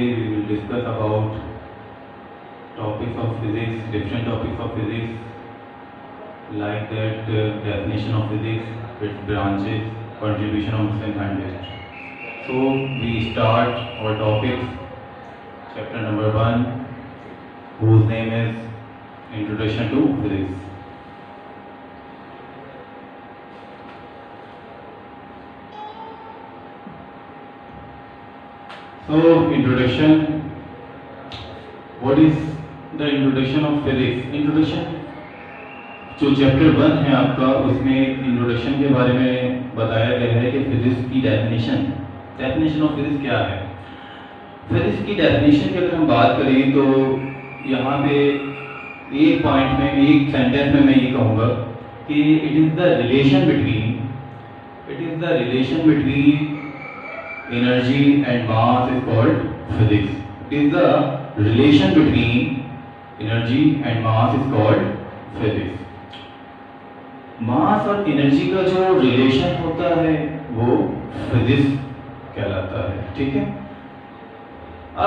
Today we will discuss about topics of physics, different topics of physics, like that definition of physics, its branches, contribution of Muslim scientists. So we start our topics, chapter number 1, whose name is Introduction to Physics. So introduction, what is the introduction of physics? Introduction जो chapter 1 है आपका, उसमें introduction के बारे में बताया गया है कि फिजिक्स की डेफिनेशन ऑफ फिजिक्स क्या है। फिजिक्स की डेफिनेशन की अगर हम बात करें तो यहाँ पे एक पॉइंट में, एक सेंटेंस में मैं ये कहूँगा कि it is the relation between energy and mass is called physics. It is the relation between energy and mass is called physics. मास और एनर्जी का जो रिलेशन होता है वो फिजिक्स कहलाता है, ठीक है।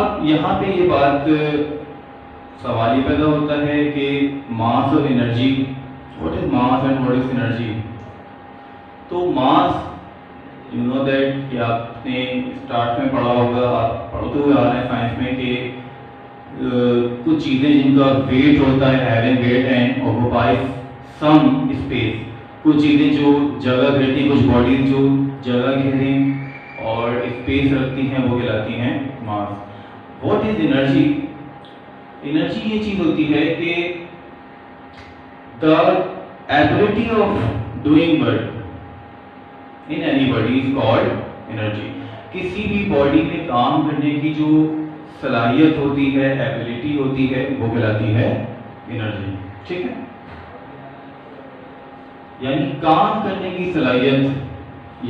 अब यहाँ पे ये बात सवाल ये पैदा होता है कि मास और energy, what is mass and what is energy. तो मास, यू नो दैट, कि आपने स्टार्ट में पढ़ा होगा, आप पढ़ते हुए आ रहे हैं साइंस में कि कुछ चीज़ें जिनका वेट होता है, having weight and occupies some space, कुछ चीज़ें जो जगह घेरती हैं, कुछ बॉडीज जो जगह घेरें और स्पेस रखती हैं, वो कहलाती हैं mass. What is energy? Energy ये चीज़ होती है कि the ability of doing work in any body is called energy. किसी भी बॉडी में काम करने की जो सलाहियत होती है, एबिलिटी होती है, वो कहलाती है एनर्जी, ठीक है। यानी काम करने की सलाहियत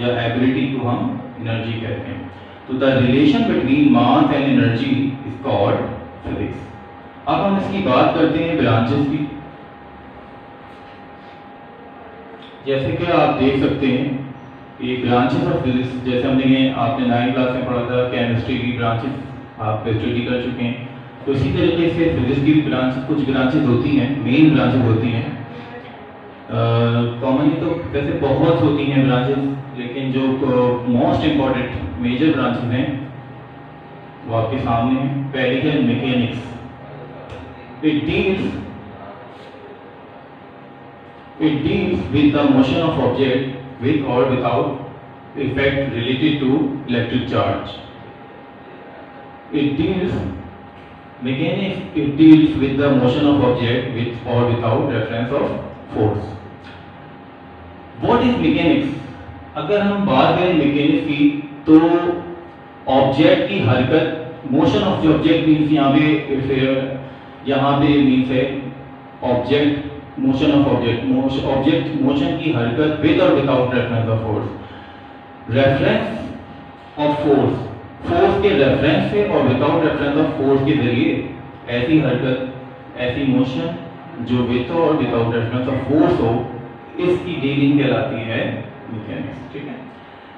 या एबिलिटी को हम एनर्जी कहते हैं। तो the relation between mass and energy is called physics. अब हम इसकी बात करते हैं ब्रांचेस की। जैसे कि आप देख सकते हैं ये ब्रांचेस ऑफ फिजिक्स, जैसे हमने ये आपने 9th क्लास में पढ़ा था केमिस्ट्री की ब्रांचेस, आप स्टडी कर चुके हैं। तो इसी तरीके से फिजिक्स की ब्रांचेस, कुछ ब्रांचेस होती हैं, मेन ब्रांचेस होती हैं। कॉमनली तो वैसे बहुत होती हैं ब्रांचेस, लेकिन जो मोस्ट इम्पॉर्टेंट मेजर ब्रांचेस हैं वो आपके सामने हैं। पहली है mechanics. It deals with the motion of object with or without effect related to electric charge. It deals with the motion of object with or without reference of force. What is mechanics? अगर हम बात करें mechanics की तो object की हरकत, motion of the object means यहाँ पे मीन्स है object, motion of object motion की हरकत विद और without reference of force. Reference of force के रेफरेंस से और विदाउट रेफरेंस ऑफ फोर्स के जरिए ऐसी हरकत, ऐसी मोशन जो विद और विदाउट रेफरेंस ऑफ फोर्स हो, इसकी डीलिंग कहलाती है मैकेनिक्स, ठीक है।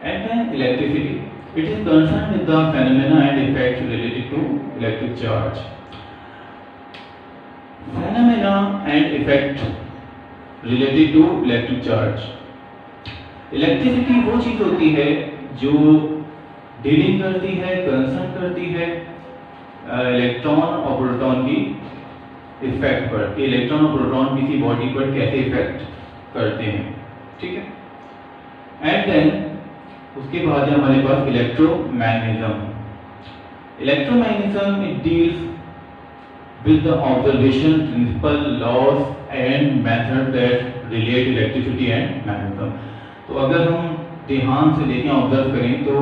And then electricity, it is concern with the phenomena and effect related to electric charge. Phenomena and effect related to electric charge. Electricity वो चीज होती है जो डीलिंग करती है, कंसर्न करती है इलेक्ट्रॉन और प्रोटॉन की इफेक्ट पर, कि इलेक्ट्रॉन और प्रोटॉन किसी बॉडी पर कैसे इफेक्ट करते हैं, ठीक है। एंड देन उसके बाद है हमारे पास electromagnetism. Electromagnetism it deals with the observation principle, laws and method that relate electricity and magnetism. तो अगर हम ध्यान से देखें, ऑब्जर्व करें, तो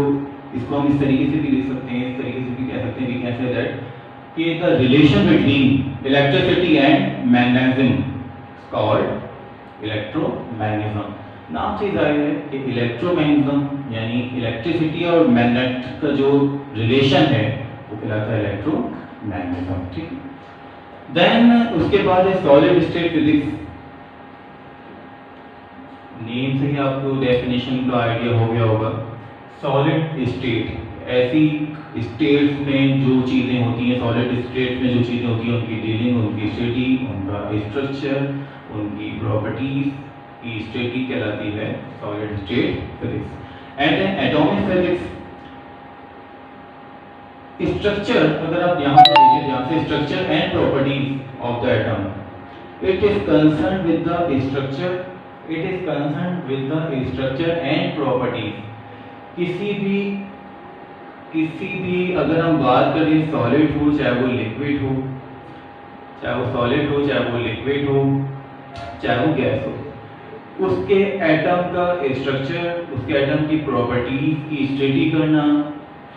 इसको हम इस तरीके से भी लिख सकते हैं, इस तरीके से भी कह सकते हैं, वी कैन से दैट कि the relation between electricity and magnetism called electromagnetism. नाम से जाहिर है कि इलेक्ट्रोमैग्नेटिज्म यानी इलेक्ट्रिसिटी और मैग्नेट का जो रिलेशन है वो कहलाता है इलेक्ट्रोमैग्नेटिज्म, ठीक है। देन उसके बाद है सॉलिड स्टेट फिजिक्स। नेम से ही आपको डेफिनेशन का आइडिया हो गया होगा। सॉलिड स्टेट ऐसी स्टेट्स में जो चीज़ें होती हैं, सॉलिड स्टेट में जो चीज़ें होती हैं, उनकी डीलिंग, उनकी स्टडी, उनका स्ट्रक्चर, उनकी प्रॉपर्टीज की स्टडी कहलाती है solid state physics. And atomic physics structure, अगर आप यहाँ पर देखिए ध्यान से, structure and properties of the atom, it is concern with the structure, it is concern with the structure and properties. किसी भी अगर हम बात करें सॉलिड हो चाहे वो लिक्विड हो, चाहे वो सॉलिड हो चाहे वो लिक्विड हो चाहे वो गैस हो, उसके एटम का स्ट्रक्चर, उसके एटम की प्रॉपर्टीज की स्टडी करना,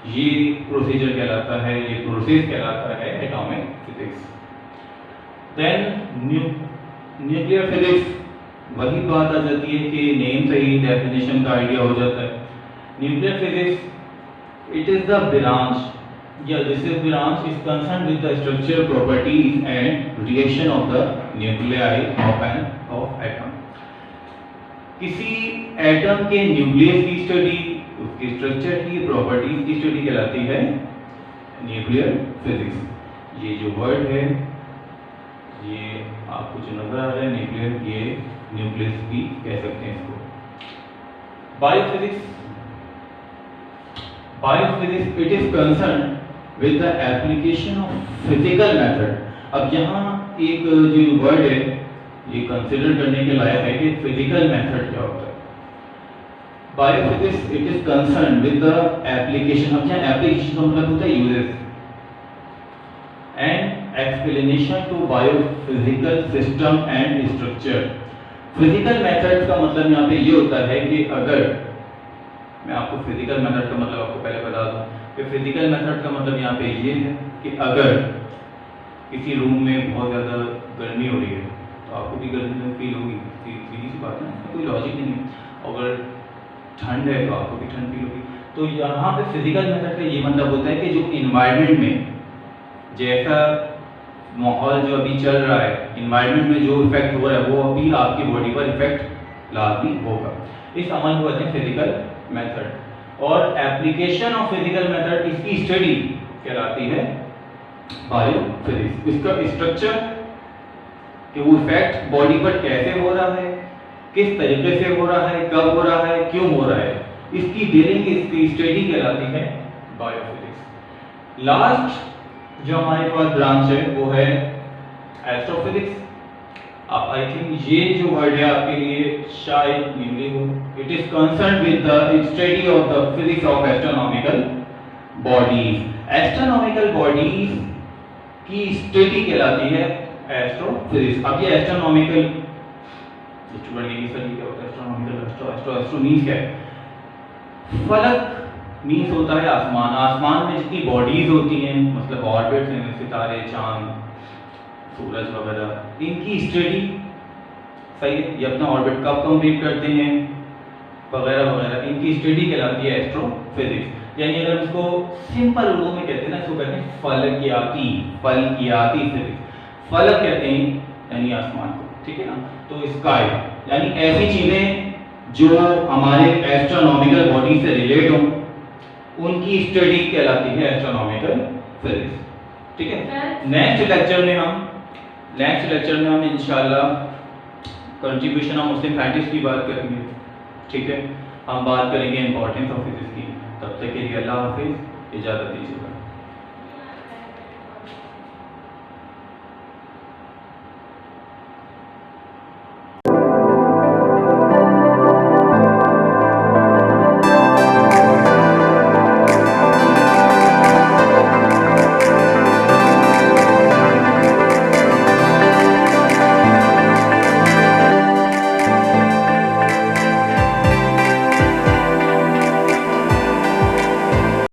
ये प्रोसीजर कहलाता है, ये प्रोसेस कहलाता है atomic physics. Then nuclear physics, वही बात आ जाती है कि नेम से ही डेफिनेशन का आइडिया हो जाता है। Nuclear physics, it is the branch, yeah, this is branch is concerned with the structure, properties and reaction of the nuclei of atom। किसी एटम के न्यूक्लियस की स्टडी, उसकी स्ट्रक्चर की, प्रॉपर्टीज की स्टडी कहलाती है न्यूक्लियर फिजिक्स। ये जो वर्ड है, ये आपको जो नजर आ रहा है न्यूक्लियर, ये न्यूक्लियस भी कह सकते हैं इसको। Biophysics, biophysics it is concern with the application of physical method. अब यहाँ एक जो वर्ड है ये कंसिडर करने के लायक है कि फिजिकल मेथड क्या होता है। Biophysics it is concern with the application, अब यहाँ एप्लीकेशन का मतलब होता है uses and explanation to biophysical system and structure. Physical method का मतलब यहाँ पे ये होता है कि अगर मैं आपको फिजिकल मेथड का मतलब आपको पहले बता दूं कि फिजिकल मेथड का मतलब यहाँ पे ये है कि अगर किसी रूम में बहुत ज़्यादा गर्मी हो रही है तो आपको भी गर्मी फील होगी, सीधी सी बात है, इसमें कोई लॉजिक नहीं है। अगर ठंड है तो आपको भी ठंड फील होगी। तो यहाँ पे फिजिकल मेथड का ये मतलब होता है कि जो इन्वायरमेंट में जैसा माहौल जो अभी चल रहा है, इन्वायरमेंट में जो इफेक्ट हो रहा है वो अभी आपकी बॉडी पर इफेक्ट लाजमी होगा। इस अमल को कहते हैं फिजिकल मेथड। और एप्लीकेशन ऑफ फिजिकल मेथड, इसकी स्टडी कहलाती है बायोफिजिक्स। इसका स्ट्रक्चर कि वो इफेक्ट बॉडी पर कैसे हो रहा है, किस तरीके से हो रहा है, कब हो रहा है, क्यों हो रहा है, इसकी डीलिंग, इसकी स्टडी कहलाती है बायोफिजिक्स। लास्ट जो हमारे पास ब्रांच है वो है एस्ट्रोफिजिक्स। अब आई थिंक ये जो वर्ड है आपके लिए शायद न्यूली हो। It is concern with the study of the physics of astronomical bodies. Astronomical bodies की स्टडी कहलाती है एस्ट्रोफिजिक्स। अब ये एस्ट्रोनॉमिकल स्टूडेंट की स्टडी क्या होता है? एस्ट्रोनॉमिकल, एस्ट्रो मींस क्या है? फलक मींस होता है आसमान। आसमान में जितनी बॉडीज होती हैं, मतलब ऑर्बिट्स हैं, सितारे, चांद, सूरज वगैरह, इनकी स्टडी, सही है, ये अपना ऑर्बिट कब कंप्लीट करते हैं वगैरह वगैरह, इनकी स्टडी कहलाती है एस्ट्रोफिजिक्स। यानी अगर इसको सिंपल उर्दू में कहते हैं ना, इसको कहते हैं फलकियाती फिजिक्स। फलक कहते हैं यानी आसमान को, ठीक है ना। तो स्काई यानी ऐसी चीजें जो हमारे एस्ट्रोनॉमिकल बॉडी से रिलेट हो, उनकी स्टडी कहलाती है एस्ट्रोनॉमिकल फिजिक्स, ठीक है। नेक्स्ट लेक्चर में हम इंशाल्लाह कंट्रीब्यूशन ऑफ मुस्लिम साइंटिस्ट की बात करेंगे, ठीक है। हम बात करेंगे इंपॉर्टेंस ऑफ फिजिक्स की। तब तक के लिए अल्लाह हाफिज, इजाज़त दीजिएगा।